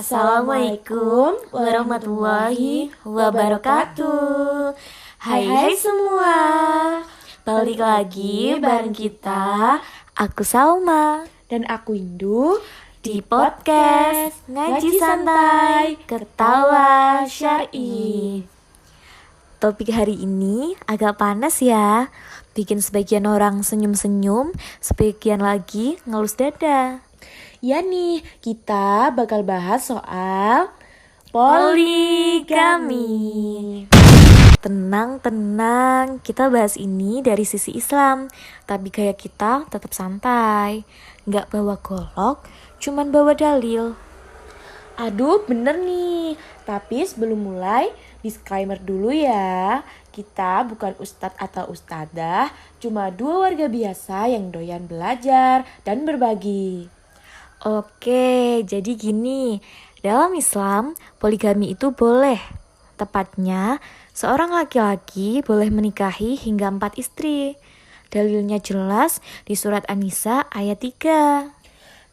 Assalamualaikum warahmatullahi wabarakatuh. Hai semua, balik lagi bareng kita. Aku Salma dan aku Indu di podcast Ngaji Santai Ketawa Syar'i. Topik hari ini agak panas ya, bikin sebagian orang senyum-senyum, sebagian lagi ngelus dada. Ya nih, kita bakal bahas soal poligami. Tenang, kita bahas ini dari sisi Islam, tapi kayak kita tetap santai, nggak bawa golok, cuman bawa dalil. Aduh, bener nih. Tapi sebelum mulai, disclaimer dulu ya. Kita bukan ustadz atau ustadzah, cuma dua warga biasa yang doyan belajar dan berbagi. Oke, jadi gini, dalam Islam, poligami itu boleh. Tepatnya, seorang laki-laki boleh menikahi hingga 4 istri. Dalilnya jelas di surat An-Nisa ayat 3.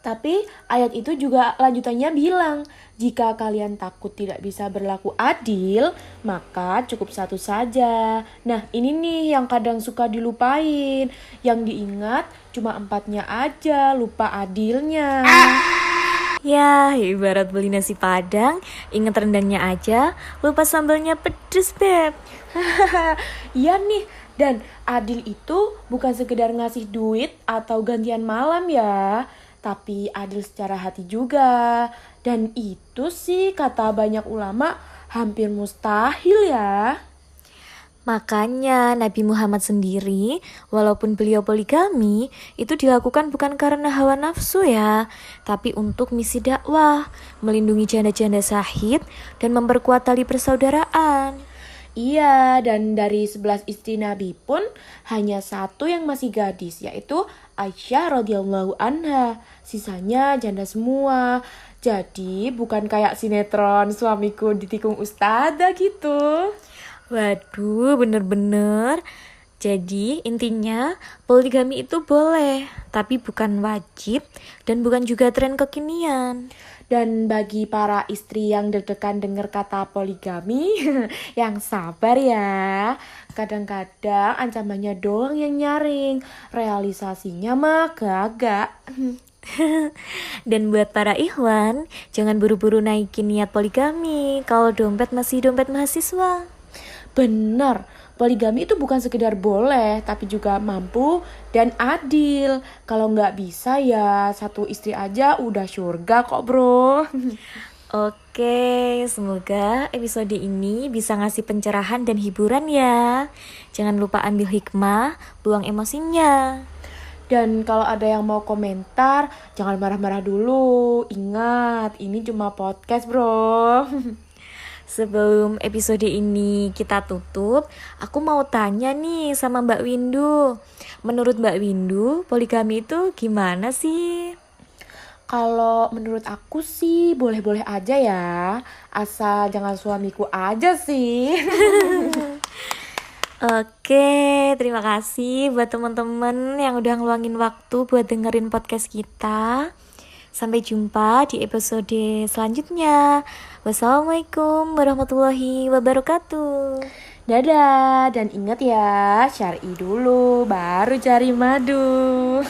Tapi ayat itu juga lanjutannya bilang, jika kalian takut tidak bisa berlaku adil, maka cukup satu saja. Nah, ini nih yang kadang suka dilupain. Yang diingat cuma 4-nya aja, lupa adilnya. Ya, ibarat beli nasi padang, ingat rendangnya aja, lupa sambalnya pedes, Beb. Iya nih, dan adil itu bukan sekedar ngasih duit atau gantian malam ya, tapi adil secara hati juga. Dan itu sih kata banyak ulama hampir mustahil ya. Makanya Nabi Muhammad sendiri, walaupun beliau poligami, itu dilakukan bukan karena hawa nafsu ya, tapi untuk misi dakwah, melindungi janda-janda syahid, dan memperkuat tali persaudaraan. Iya, dan dari 11 istri Nabi pun hanya satu yang masih gadis, yaitu Aisyah radhiyallahu anha. Sisanya janda semua. Jadi bukan kayak sinetron suamiku ditikung ustadzah gitu. Waduh, bener-bener. Jadi intinya poligami itu boleh, tapi bukan wajib dan bukan juga tren kekinian. Dan bagi para istri yang deg-degan dengar kata poligami, yang sabar ya. Kadang-kadang ancamannya doang yang nyaring, realisasinya mah gagak. Dan buat para ikhwan, jangan buru-buru naikin niat poligami kalau dompet masih dompet mahasiswa. Benar, poligami itu bukan sekedar boleh, tapi juga mampu dan adil. Kalau nggak bisa ya satu istri aja udah surga kok bro. Oke, semoga episode ini bisa ngasih pencerahan dan hiburan ya. Jangan lupa ambil hikmah, buang emosinya. Dan kalau ada yang mau komentar, jangan marah-marah dulu. Ingat, ini cuma podcast bro. Sebelum episode ini kita tutup, aku mau tanya nih sama Mbak Windu. Menurut Mbak Windu, poligami itu gimana sih? Kalau menurut aku sih boleh-boleh aja ya. Asal jangan suamiku aja sih. Oke, terima kasih buat teman-teman yang udah ngeluangin waktu buat dengerin podcast kita. Sampai jumpa di episode selanjutnya. Wassalamualaikum warahmatullahi wabarakatuh. Dadah, dan ingat ya, syar'i dulu baru cari madu.